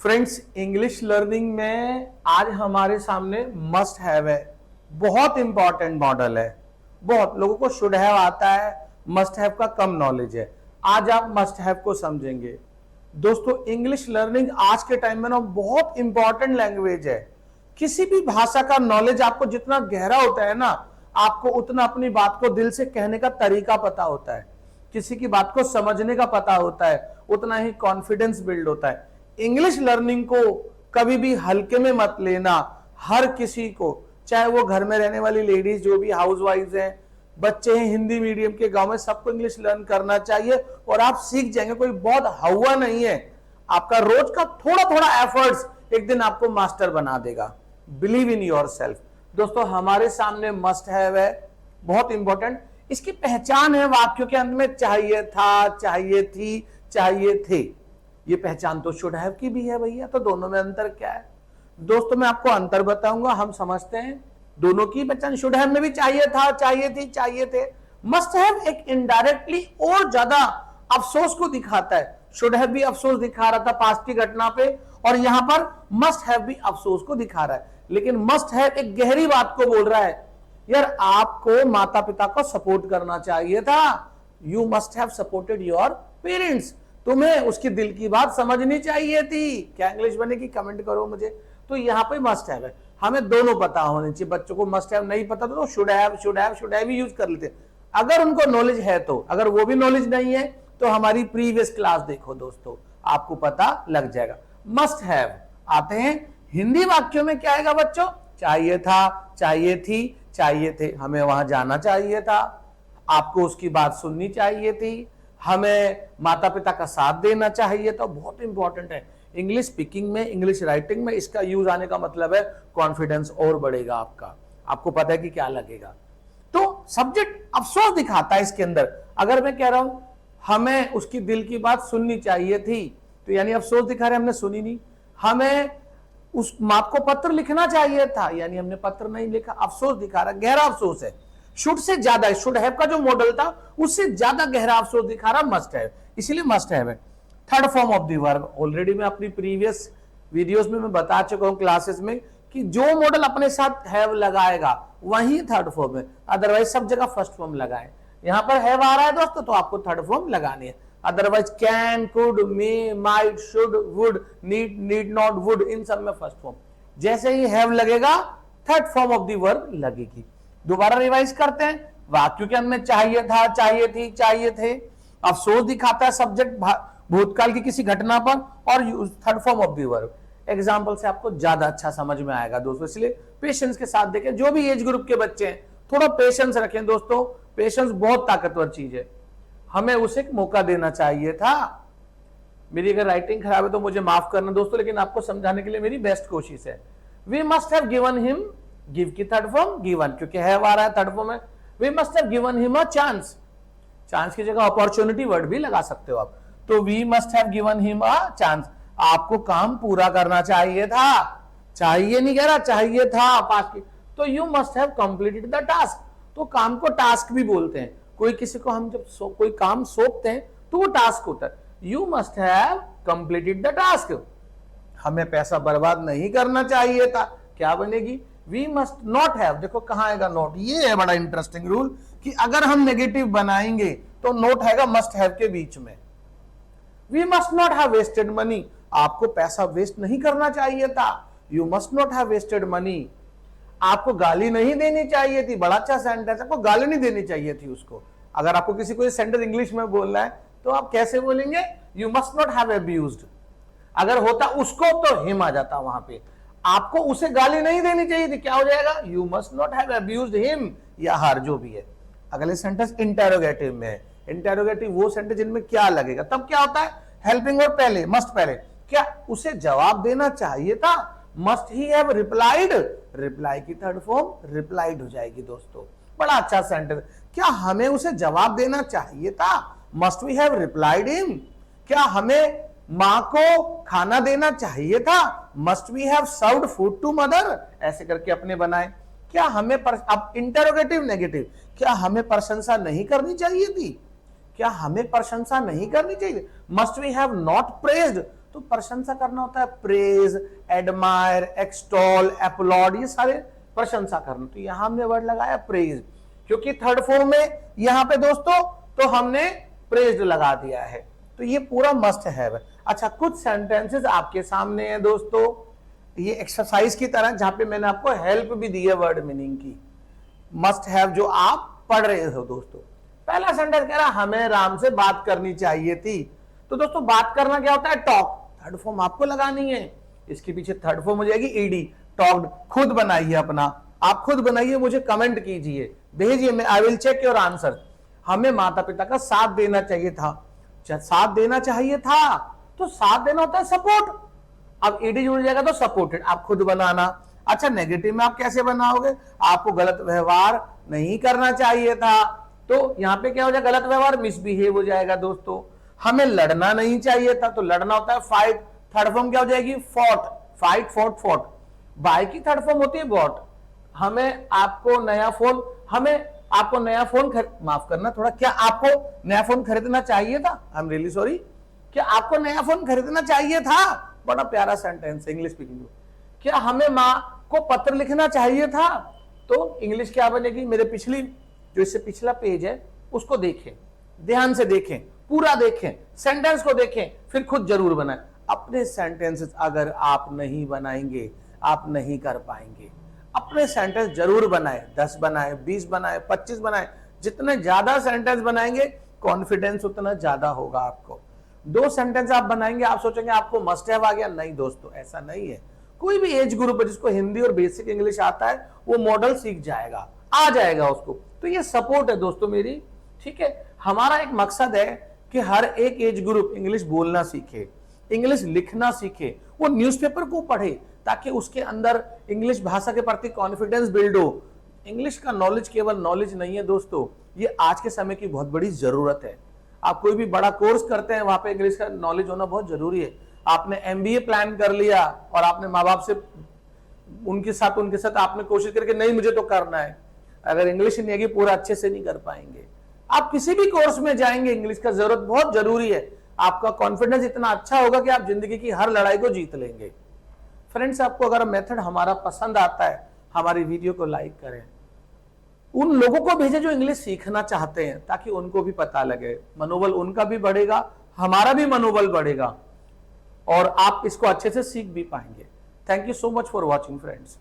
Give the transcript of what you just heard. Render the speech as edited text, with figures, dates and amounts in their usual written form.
Friends, English learning में आज हमारे सामने मस्ट हैव है। बहुत इंपॉर्टेंट मॉडल है। बहुत लोगों को शुड हैव आता है, मस्ट हैव का कम नॉलेज है। आज आप मस्ट हैव को समझेंगे। दोस्तों, इंग्लिश लर्निंग आज के टाइम में ना बहुत इंपॉर्टेंट लैंग्वेज है। किसी भी भाषा का नॉलेज आपको जितना गहरा होता है ना, आपको उतना अपनी बात को दिल से कहने का तरीका पता होता है, किसी की बात को समझने का पता होता है, उतना ही कॉन्फिडेंस बिल्ड होता है। इंग्लिश लर्निंग को कभी भी हल्के में मत लेना। हर किसी को, चाहे वो घर में रहने वाली लेडीज जो भी हाउसवाइफ्स हैं, बच्चे हैं हिंदी मीडियम के, गांव में सबको इंग्लिश लर्न करना चाहिए और आप सीख जाएंगे। कोई बहुत हवा नहीं है। आपका रोज का थोड़ा थोड़ा एफर्ट्स एक दिन आपको मास्टर बना देगा। Believe in your self. दोस्तों, हमारे सामने मस्ट हैव है, बहुत इंपॉर्टेंट। इसकी पहचान है वाक्यों के अंत में चाहिए था, चाहिए थी, चाहिए थे। ये पहचान तो शुड हैव की भी है भैया, तो दोनों में अंतर क्या है? दोस्तों, मैं आपको अंतर बताऊंगा। हम समझते हैं दोनों की पहचान। शुड हैव में भी चाहिए था, चाहिए थी, चाहिए थे। मस्ट हैव एक इनडायरेक्टली और ज्यादा अफसोस को दिखाता है। शुड हैव भी अफसोस दिखा रहा था पास्ट की घटना पे, और यहां पर मस्ट हैव भी अफसोस को दिखा रहा है। लेकिन मस्ट हैव एक गहरी बात को बोल रहा है, यार आपको माता पिता को सपोर्ट करना चाहिए था। You must have supported your parents. तुम्हें उसकी दिल की बात समझनी चाहिए थी। क्या इंग्लिश बनेगी? कमेंट करो मुझे। तो यहां पे मस्ट हैव है। हमें दोनों पता होने चाहिए। बच्चों को मस्ट हैव नहीं पता तो should have, should have, should have use कर लेते, अगर उनको नॉलेज है तो। अगर वो भी नॉलेज नहीं है तो हमारी प्रीवियस क्लास देखो दोस्तों, आपको पता लग जाएगा। मस्ट हैव आते हैं हिंदी वाक्यों में। क्या आएगा बच्चों? चाहिए था, चाहिए थी, चाहिए थे। हमें वहां जाना चाहिए था, आपको उसकी बात सुननी चाहिए थी, हमें माता पिता का साथ देना चाहिए था। बहुत इंपॉर्टेंट है। इंग्लिश स्पीकिंग में, इंग्लिश राइटिंग में इसका यूज आने का मतलब है कॉन्फिडेंस और बढ़ेगा आपका। आपको पता है कि क्या लगेगा। तो सब्जेक्ट अफसोस दिखाता है इसके अंदर। अगर मैं कह रहा हूं हमें उसकी दिल की बात सुननी चाहिए थी, तो यानी अफसोस दिखा रहे हमने सुनी नहीं। हमें उस माँ को पत्र लिखना चाहिए था, यानी हमने पत्र नहीं लिखा, अफसोस दिखा रहा, गहरा अफसोस है। शुड से ज्यादा, शुड हैव का जो मॉडल था उससे ज्यादा गहरा अफसोस दिखा रहा मस्ट हैव, इसीलिए मस्ट हैव है। Third form of the verb, already मैं अपनी प्रीवियस वीडियोस में मैं बता चुका हूं क्लासेस में कि जो मॉडल अपने साथ हैव लगाएगा वही थर्ड फॉर्म है, अदरवाइज सब जगह फर्स्ट फॉर्म लगाए। यहां पर हैव आ रहा है दोस्तों, तो आपको थर्ड फॉर्म लगानी है। Otherwise can, could, may, might, should, would, need, need not, would, इन सब में फर्स्ट फॉर्म। जैसे ही हैव लगेगा third form of the verb लगेगी। दोबारा रिवाइज करते हैं। वाक्यों के अंत में चाहिए था, चाहिए थी, चाहिए थे। अफसोस दिखाता है सब्जेक्ट भूतकाल की किसी घटना पर, और third form of the verb. Example से आपको ज्यादा अच्छा समझ में आएगा दोस्तों, इसलिए पेशेंस के साथ देखें। जो भी एज ग्रुप के बच्चे हैं थोड़ा पेशेंस रखें दोस्तों। पेशेंस बहुत ताकतवर चीज है, हमें उसे एक मौका देना चाहिए था। मेरी अगर राइटिंग खराब है तो मुझे माफ करना दोस्तों, लेकिन आपको समझाने के लिए मेरी बेस्ट कोशिश है। We must have given him, give की थर्ड फॉर्म गिवन, क्योंकि हैव आ रहा है थर्ड फॉर्म है। We must have given him a chance, chance की जगह अपॉर्चुनिटी वर्ड भी लगा सकते हो आप। तो we must have given him a chance, आपको काम पूरा करना चाहिए था। चाहिए नहीं कह रहा, चाहिए था पास की। तो you must have completed the task, तो काम को टास्क भी बोलते हैं। कोई किसी को हम जब कोई काम सौंपते हैं तो वो टास्क होता है। You must have completed the task, हमें पैसा बर्बाद नहीं करना चाहिए था। क्या बनेगी? We must not have. देखो कहां आएगा नोट, ये है बड़ा इंटरेस्टिंग रूल कि अगर हम नेगेटिव बनाएंगे तो नोट आएगा मस्ट हैव के बीच में। We must not have wasted money, आपको पैसा वेस्ट नहीं करना चाहिए था। You must not have wasted money, आपको गाली नहीं देनी चाहिए थी। बड़ा अच्छा सेंटेंस, आपको गाली नहीं देनी चाहिए थी उसको। अगर आपको किसी को ये सेंटेंस इंग्लिश में बोलना है तो आप कैसे बोलेंगे? You must not have abused. अगर होता उसको तो हिम आ जाता वहां पे। आपको उसे गाली नहीं देनी चाहिए थी, क्या हो जाएगा? You must not have abused him या हर, जो भी है। अगले सेंटेंस इंटेरोगेटिव में है। इंटेरोगेटिव वो सेंटेंस जिनमें क्या लगेगा, तब क्या होता है? हेल्पिंग और पहले, मस्ट पहले। क्या उसे जवाब देना चाहिए था? Must he have replied, reply की थर्ड फॉर्म रिप्लाइड हो जाएगी दोस्तों। बड़ा अच्छा सेंटेंस। क्या हमें उसे जवाब देना चाहिए था? Must we have replied him. क्या हमें मां को खाना देना चाहिए था? Must we have served food to mother. ऐसे करके अपने बनाए। क्या हमें अब इंटरोगेटिव नेगेटिव, क्या हमें प्रशंसा नहीं करनी चाहिए थी? क्या हमें प्रशंसा नहीं करनी चाहिए? Must we have not praised, तो प्रशंसा करना होता है प्रेज, एडमायर, एक्सटॉल, अपलॉड, ये सारे प्रशंसा करना। तो यहां हमने वर्ड लगाया प्रेज, क्योंकि थर्ड फॉर्म में यहां पे दोस्तों तो हमने प्रेज लगा दिया है। तो ये पूरा मस्ट हैव है। अच्छा, कुछ सेंटेंसेस आपके सामने है दोस्तों, ये एक्सरसाइज की तरह, जहां पे मैंने आपको हेल्प भी दी है वर्ड मीनिंग की। मस्ट हैव जो आप पढ़ रहे हो दोस्तों। पहला सेंटेंस कह रहा हमें राम से बात करनी चाहिए थी। तो दोस्तों बात करना क्या होता है? टॉक। थर्ड फॉर्म आपको लगानी है, इसके पीछे थर्ड फॉर्म हो जाएगी ईडी, टॉक्ड। खुद बनाइए अपना, आप खुद बनाइए, मुझे कमेंट कीजिए, भेजिए, मैं I will check your answer. हमें माता पिता का साथ देना चाहिए था। साथ देना चाहिए था, तो साथ देना होता है सपोर्ट। अब ईडी जुड़ जाएगा तो सपोर्टेड, आप खुद बनाना। अच्छा, नेगेटिव में आप कैसे बनाओगे? आपको गलत व्यवहार नहीं करना चाहिए था, तो यहां पे क्या हो जाएगा? गलत व्यवहार, मिसबिहेव हो जाएगा दोस्तों। हमें लड़ना नहीं चाहिए था, तो लड़ना होता है फाइट। थर्ड फॉर्म क्या हो जाएगी? Fought. Fight, fought, fought. Buy की थर्ड फॉर्म होती है बॉट। हमें आपको नया फोन माफ करना थोड़ा, क्या आपको नया फोन खरीदना चाहिए था? आई एम रियली सॉरी, क्या आपको नया फोन खरीदना चाहिए था? बड़ा प्यारा सेंटेंस है इंग्लिश स्पीकिंग। क्या हमें माँ को पत्र लिखना चाहिए था? तो इंग्लिश क्या बनेगी? मेरे पिछली जो इससे पिछला पेज है उसको देखें, ध्यान से देखें, पूरा देखें, सेंटेंस को देखें, फिर खुद जरूर बनाएं। अपने सेंटेंसेस अगर आप नहीं बनाएंगे, आप नहीं कर पाएंगे। अपने सेंटेंस जरूर बनाएं, 10 बनाएं, 20 बनाएं, 25 बनाएं। जितने ज्यादा सेंटेंस बनाएंगे कॉन्फिडेंस उतना ज्यादा होगा आपको। 2 सेंटेंस आप बनाएंगे, आप सोचेंगे आपको मस्ट हैव आ गया। नहीं दोस्तों, ऐसा नहीं है। कोई भी एज ग्रुप है जिसको हिंदी और बेसिक इंग्लिश आता है, वो मॉडल सीख जाएगा, आ जाएगा उसको। तो ये सपोर्ट है दोस्तों मेरी, ठीक है। हमारा एक मकसद है कि हर एक एज ग्रुप इंग्लिश बोलना सीखे, इंग्लिश लिखना सीखे, वो न्यूज़पेपर को पढ़े, ताकि उसके अंदर इंग्लिश भाषा के प्रति कॉन्फिडेंस बिल्ड हो। इंग्लिश का नॉलेज केवल नॉलेज नहीं है दोस्तों, ये आज के समय की बहुत बड़ी जरूरत है। आप कोई भी बड़ा कोर्स करते हैं, वहां पे इंग्लिश का नॉलेज होना बहुत जरूरी है। आपने एमबीए प्लान कर लिया और आपने माँ बाप से उनके साथ आपने कोशिश करके नहीं मुझे तो करना है, अगर इंग्लिश नहीं आएगी पूरा अच्छे से नहीं कर पाएंगे। आप किसी भी कोर्स में जाएंगे, इंग्लिश का जरूरत बहुत जरूरी है। आपका कॉन्फिडेंस इतना अच्छा होगा कि आप जिंदगी की हर लड़ाई को जीत लेंगे। फ्रेंड्स, आपको अगर मेथड हमारा पसंद आता है, हमारी वीडियो को लाइक करें, उन लोगों को भेजें जो इंग्लिश सीखना चाहते हैं, ताकि उनको भी पता लगे, मनोबल उनका भी बढ़ेगा, हमारा भी मनोबल बढ़ेगा और आप इसको अच्छे से सीख भी पाएंगे। Thank you so much for watching friends.